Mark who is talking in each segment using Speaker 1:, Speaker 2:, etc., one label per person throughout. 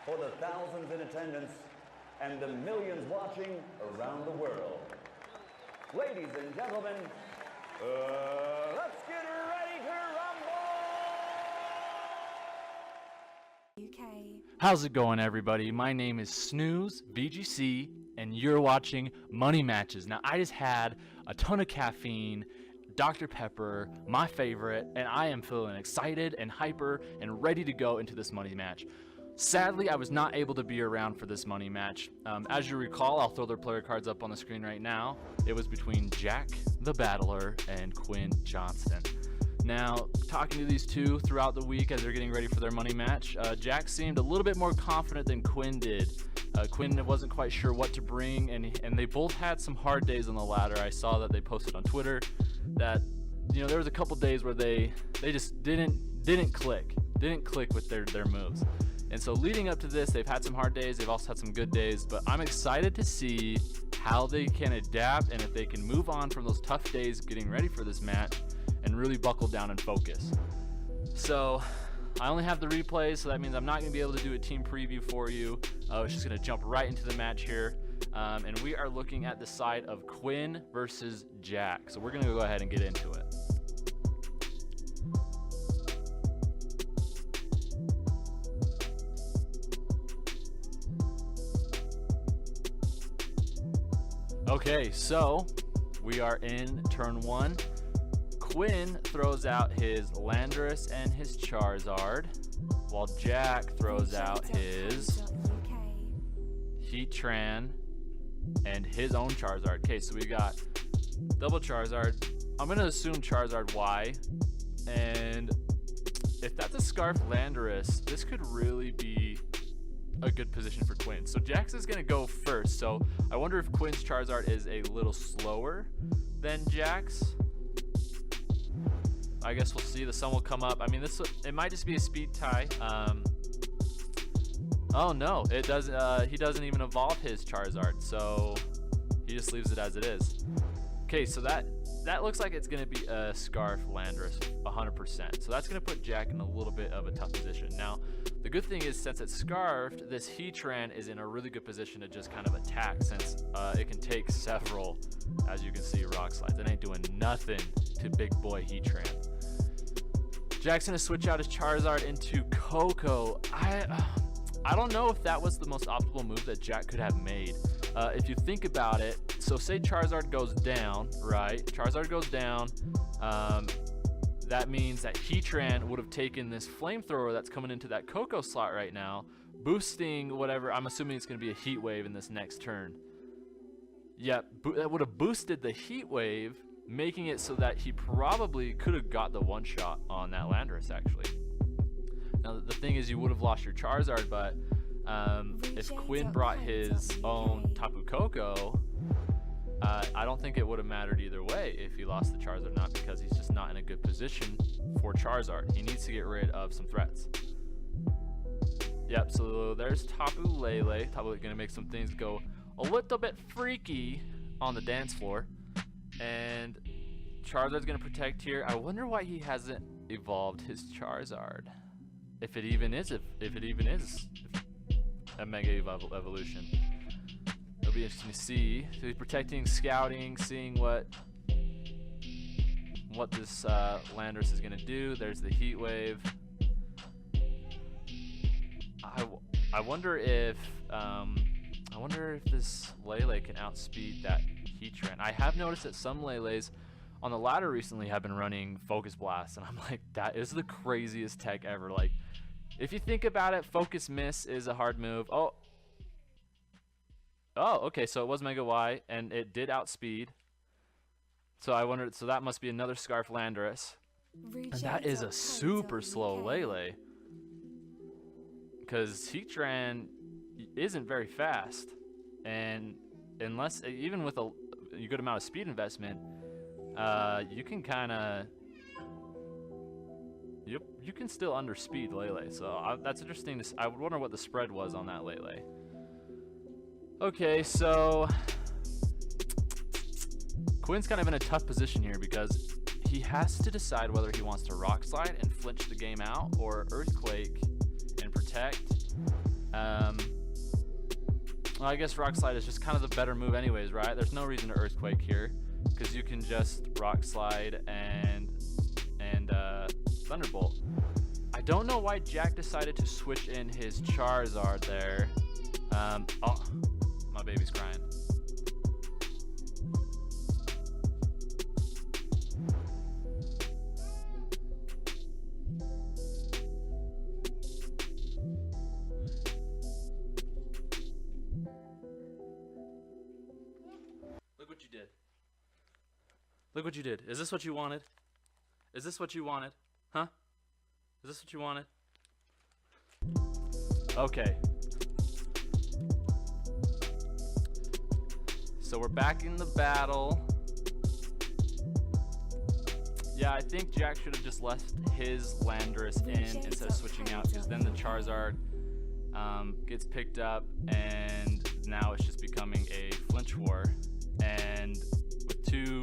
Speaker 1: for the thousands in attendance and the millions watching around the world. Ladies and gentlemen, let's get ready to rumble!
Speaker 2: UK.
Speaker 3: How's it going, everybody? My name is Snooze VGC, and you're watching Money Matches. Now, I just had a ton of caffeine, Dr. Pepper, my favorite, and I am feeling excited and hyper and ready to go into this money match. Sadly, I was not able to be around for this money match. As you recall, I'll throw their player cards up on the screen right now. It was between Jack the Battler and Quinn Johnston. Now, talking to these two throughout the week as they're getting ready for their money match, Jack seemed a little bit more confident than Quinn did. Quinn wasn't quite sure what to bring, and they both had some hard days on the ladder. I saw that they posted on Twitter that, you know, there was a couple days where they just didn't click with their moves. And so leading up to this, they've had some hard days, they've also had some good days, but I'm excited to see how they can adapt and if they can move on from those tough days getting ready for this match and really buckle down and focus. So I only have the replays, so that means I'm not going to be able to do a team preview for you. I was just going to jump right into the match here. And we are looking at the side of Quinn versus Jack. So we're going to go ahead and get into it. Okay, so we are in turn one. Quinn throws out his Landorus and his Charizard, while Jack throws out his Heatran and his own Charizard. Okay, so we got double Charizard. I'm going to assume Charizard Y, and if that's a Scarf Landorus, this could really be a good position for Quinn. So Jax is going to go first, so I wonder if Quinn's Charizard is a little slower than Jax. I guess we'll see. The sun will come up. I mean, it might just be a speed tie. Oh no, it doesn't. He doesn't even evolve his Charizard, so he just leaves it as it is. Okay, so that looks like it's going to be a Scarf Landorus, 100%. So that's going to put Jack in a little bit of a tough position. Now, the good thing is, since it's Scarfed, this Heatran is in a really good position to just kind of attack, since it can take several, as you can see, Rock Slides. It ain't doing nothing to big boy Heatran. Jack's going to switch out his Charizard into Coco. I don't know if that was the most optimal move that Jack could have made. If you think about it, so say Charizard goes down, right? Charizard goes down. That means that Heatran would have taken this flamethrower that's coming into that Coco slot right now, boosting whatever. I'm assuming it's going to be a Heat Wave in this next turn. Yep, that would have boosted the Heat Wave, making it so that he probably could have got the one shot on that Landorus, actually. Now, the thing is, you would have lost your Charizard, but if Quinn brought his own Tapu Koko, I don't think it would have mattered either way if he lost the Charizard or not, because he's just not in a good position for Charizard. He needs to get rid of some threats. Yep, so there's Tapu Lele. Tapu going to make some things go a little bit freaky on the dance floor. And Charizard's going to protect here. I wonder why he hasn't evolved his Charizard. If it even is a Mega Evolution. It'll be interesting to see. So he's protecting, scouting, seeing what this Landorus is going to do. There's the Heat Wave. I wonder if this Lele can outspeed that Heatran. I have noticed that some Leles on the ladder recently have been running Focus Blast, and I'm like, that is the craziest tech ever. Like, if you think about it, Focus Miss is a hard move. Oh, okay, so it was Mega Y, and it did outspeed. So I wondered, so that must be another Scarf Landorus. And that is a super slow Lele, because Heatran isn't very fast, and unless, even with a good amount of speed investment, you can kind of, you can still underspeed Lele. So that's interesting. I would wonder what the spread was on that Lele. Okay, so Quinn's kind of in a tough position here because he has to decide whether he wants to Rock Slide and flinch the game out, or Earthquake and protect. Well, I guess Rock Slide is just kind of the better move anyways, right? There's no reason to Earthquake here, because you can just Rock Slide and Thunderbolt. I don't know why Jack decided to switch in his Charizard there. Oh, my baby's crying. Look what you did. Look what you did. Is this what you wanted? Is this what you wanted? Huh? Is this what you wanted? Okay. So we're back in the battle. Yeah, I think Jack should have just left his Landorus in instead of switching out, because then the Charizard gets picked up and now it's just becoming a flinch war. And with two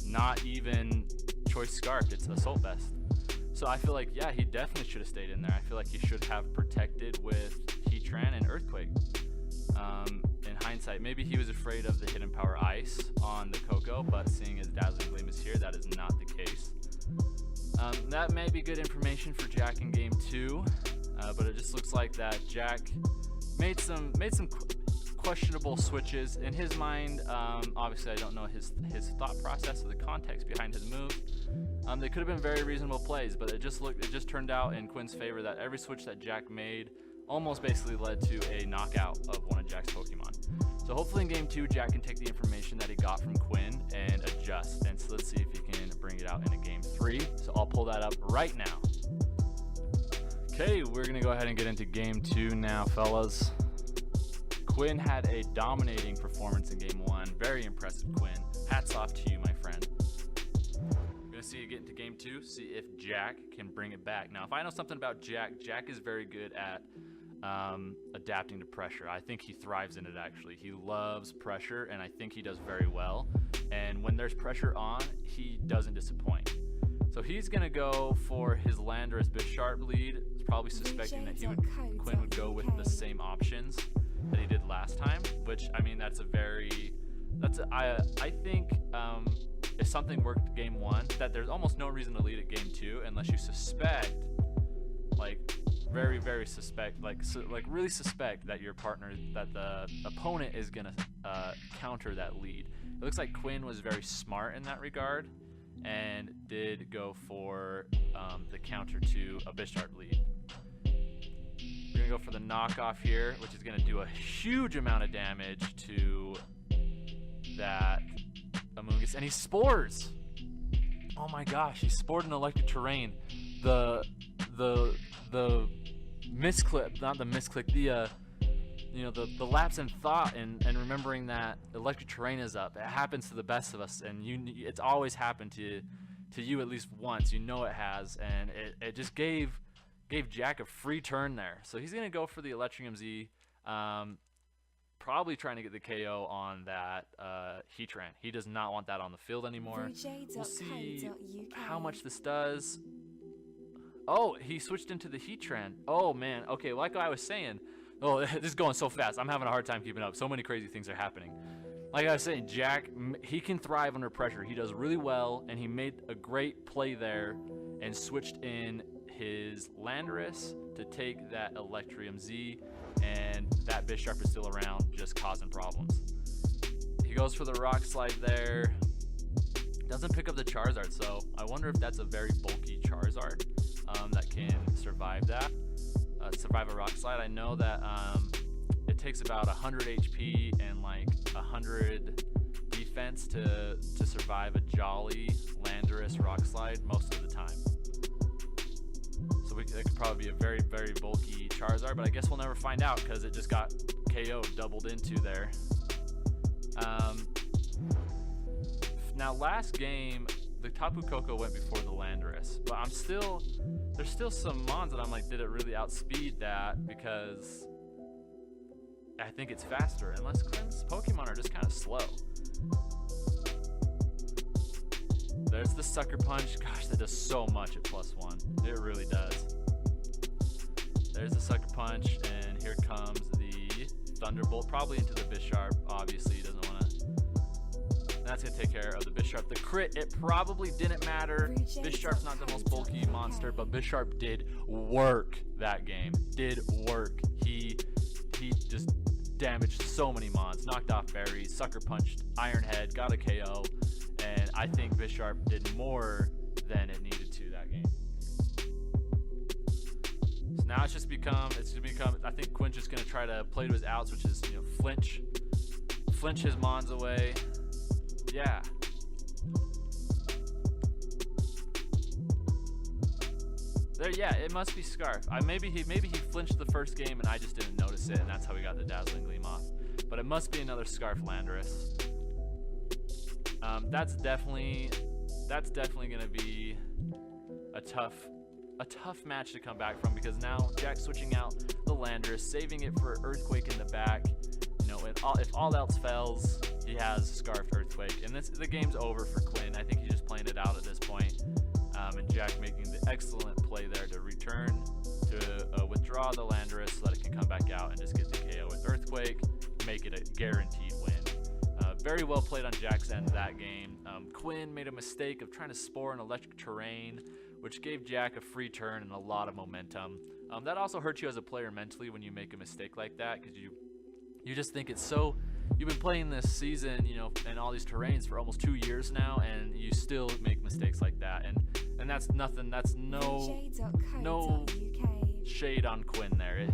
Speaker 3: not even Choice Scarf, it's Assault Vest. So I feel like, yeah, he definitely should have stayed in there. I feel like he should have protected with Heatran and Earthquake. In hindsight, maybe he was afraid of the Hidden Power Ice on the Coco, but seeing as Dazzling Gleam is here, that is not the case. That may be good information for Jack in Game 2, but it just looks like that Jack made some questionable switches in his mind. Obviously, I don't know his thought process or the context behind his move. They could have been very reasonable plays, but it just turned out in Quinn's favor that every switch that Jack made almost basically led to a knockout of one of Jack's Pokemon. So hopefully in Game 2, Jack can take the information that he got from Quinn and adjust. And so let's see if he can bring it out in a Game 3. So I'll pull that up right now. Okay, we're going to go ahead and get into Game 2 now, fellas. Quinn had a dominating performance in Game 1. Very impressive, Quinn. Hats off to you, my friend. We're going to see you get into Game 2, see if Jack can bring it back. Now, if I know something about Jack, Jack is very good at adapting to pressure. I think he thrives in it, actually. He loves pressure, and I think he does very well. And when there's pressure on, he doesn't disappoint. So he's going to go for his Landorus Bisharp lead, probably suspecting that Quinn would go with the same options that he did last time, which, I mean, I think if something worked Game 1, that there's almost no reason to lead at Game 2 unless you suspect, like, very, very suspect, really suspect that your partner, that the opponent is gonna counter that lead. It looks like Quinn was very smart in that regard and did go for the counter to a Bisharp lead. We're gonna go for the knockoff here, which is gonna do a huge amount of damage to that Amoonguss, and he spores. Oh my gosh, he spored an electric terrain. The misclick, not the misclick, the lapse in thought and remembering that electric terrain is up. It happens to the best of us, and it's always happened to you at least once. You know it has, and it just gave Jack a free turn there. So he's gonna go for the Electrium Z, probably trying to get the KO on that Heatran. He does not want that on the field anymore. We'll see how much this does. Oh, he switched into the Heatran. Oh man, okay, like I was saying, oh, this is going so fast. I'm having a hard time keeping up. So many crazy things are happening. Like I was saying, Jack, he can thrive under pressure. He does really well, and he made a great play there and switched in his Landorus to take that Electrium Z, and that Bisharp is still around, just causing problems. He goes for the Rock Slide there. Doesn't pick up the Charizard, so I wonder if that's a very bulky Charizard that can survive that. Survive a Rock Slide. I know that it takes about 100 HP and like 100 defense to survive a Jolly Landorus Rock Slide most of the time. So that could probably be a very, very bulky Charizard, but I guess we'll never find out because it just got KO'd, doubled into there. Now last game, the Tapu Koko went before the Landorus, but there's still some mons that I'm like, did it really outspeed that? Because I think it's faster, unless Quinn's Pokemon are just kind of slow. There's the Sucker Punch. Gosh, that does so much at +1. It really does. There's the sucker punch, and here comes the thunderbolt, probably into the Bisharp. Obviously, he doesn't want to. That's going to take care of the Bisharp. The crit, it probably didn't matter. Bisharp's not the most bulky monster, but Bisharp did work that game. Did work. He just damaged so many mons. Knocked off berries, sucker punched Iron Head, got a KO, and I think Bisharp did more than it needed to that game. So now it's just become, I think Quinn's just going to try to play to his outs, which is, flinch his mons away. Yeah. There, yeah, it must be Scarf. Maybe he flinched the first game and I just didn't notice it, and that's how we got the Dazzling Gleam off. But it must be another Scarf Landorus. That's definitely gonna be a tough match to come back from, because now Jack's switching out the Landorus, saving it for Earthquake in the back. If all else fails, he has Scarfed Earthquake, and the game's over for Quinn. I think he's just playing it out at this point. And Jack making the excellent play there to return to withdraw the Landorus so that it can come back out and just get the KO with Earthquake, make it a guaranteed win. Very well played on Jack's end of that game. Quinn made a mistake of trying to spore an electric terrain, which gave Jack a free turn and a lot of momentum. That also hurts you as a player mentally when you make a mistake like that, because you just think it's so. You've been playing this season, and all these terrains for almost 2 years now, and you still make mistakes like that. And that's nothing. That's no shade on Quinn there.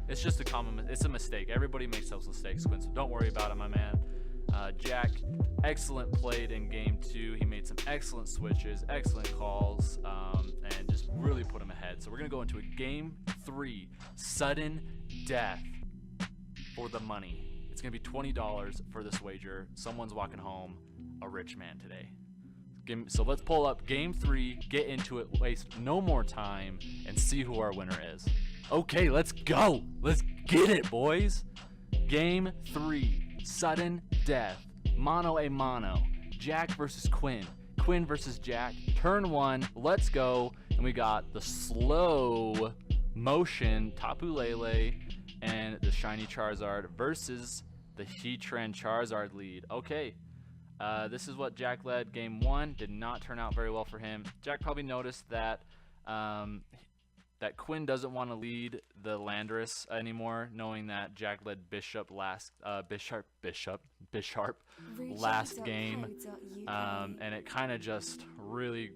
Speaker 3: It's just it's a mistake. Everybody makes those mistakes, Quinn. So don't worry about it, my man. Jack, excellent played in game 2. He made some excellent switches, excellent calls, and just really put him ahead. So we're gonna go into a game 3, sudden death for the money. It's gonna be $20 for this wager. Someone's walking home a rich man today. So let's pull up game 3, get into it, waste no more time, and see who our winner is. Okay, let's go. Let's get it, boys. Game 3, sudden death, mono a mono. Jack versus Quinn. Quinn versus Jack. Turn 1. Let's go. And we got the slow motion Tapu Lele and the shiny Charizard versus the Heatran Charizard lead. Okay, this is what Jack led game 1. Did not turn out very well for him. Jack probably noticed that that Quinn doesn't want to lead the Landorus anymore, knowing that Jack led Bisharp last last game, and it kind of just really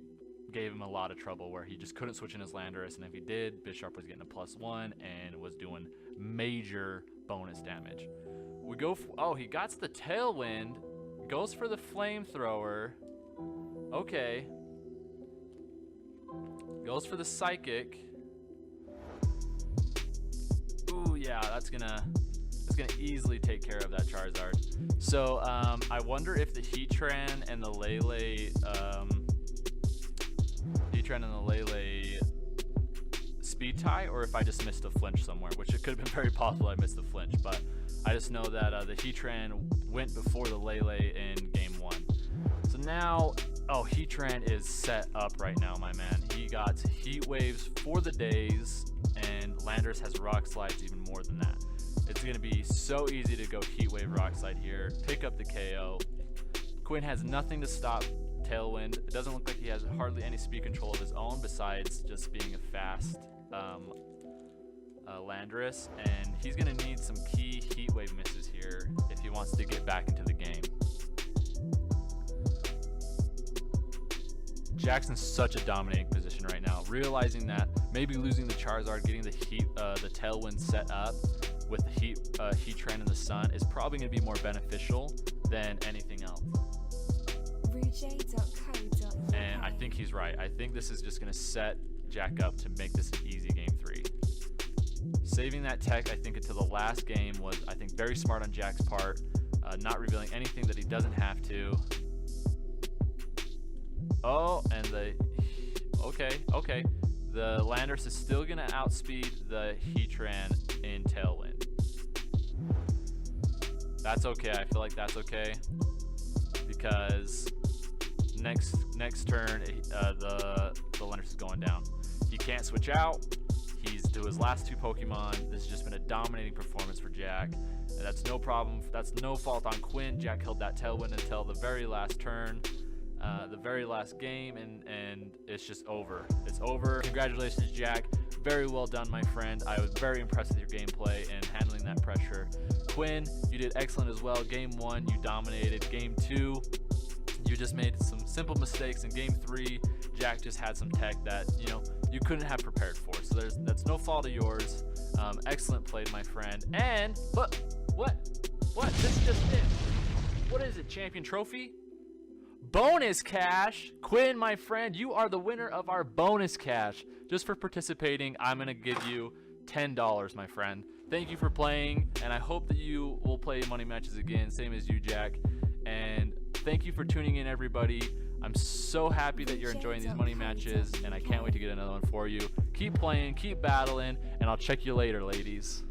Speaker 3: gave him a lot of trouble, where he just couldn't switch in his Landorus, and if he did, Bisharp was getting a +1 and was doing major bonus damage. We go for, he got the Tailwind, goes for the Flamethrower. Okay. Goes for the Psychic. Ooh, yeah, that's gonna easily take care of that Charizard. So I wonder if the Heatran and the Lele speed tie, or if I just missed a flinch somewhere, which it could have been very possible I missed the flinch, but I just know that the Heatran went before the Lele in game 1. So now, Heatran is set up right now, my man. He got Heat Waves for the days, and Landorus has Rock Slides even more than that. It's going to be so easy to go Heat Wave Rock Slide here, pick up the KO. Quinn has nothing to stop Tailwind. It doesn't look like he has hardly any speed control of his own besides just being a fast Landorus, and he's going to need some key Heat Wave misses here if he wants to get back into the game. Jackson's such a dominating position right now, realizing that maybe losing the Charizard, getting the Tailwind set up with the Heatran and the Sun is probably going to be more beneficial than anything else. And I think he's right. I think this is just going to set Jack up to make this an easy game 3. Saving that tech, I think, until the last game was, I think, very smart on Jack's part, not revealing anything that he doesn't have to. Okay. The Landorus is still going to outspeed the Heatran in Tailwind. That's okay. I feel like that's okay, because next turn the Landorus is going down. He can't switch out. He's to his last 2 Pokemon. This has just been a dominating performance for Jack. And that's no problem. That's no fault on Quinn. Jack held that tailwind until the very last turn, the very last game, and it's just over. It's over. Congratulations, Jack. Very well done, my friend. I was very impressed with your gameplay and handling that pressure. Quinn, you did excellent as well. Game 1, you dominated. Game 2, you just made some simple mistakes. In Game 3, Jack just had some tech that, you know, you couldn't have prepared for. So that's no fault of yours. Excellent play, my friend. And what? This just in. What is it? Champion trophy? Bonus cash. Quinn, my friend, you are the winner of our bonus cash. Just for participating, I'm gonna give you $10, my friend. Thank you for playing, and I hope that you will play money matches again, same as you, Jack. And thank you for tuning in, everybody. I'm so happy that you're enjoying these money matches, and I can't wait to get another one for you. Keep playing, keep battling, and I'll check you later, ladies.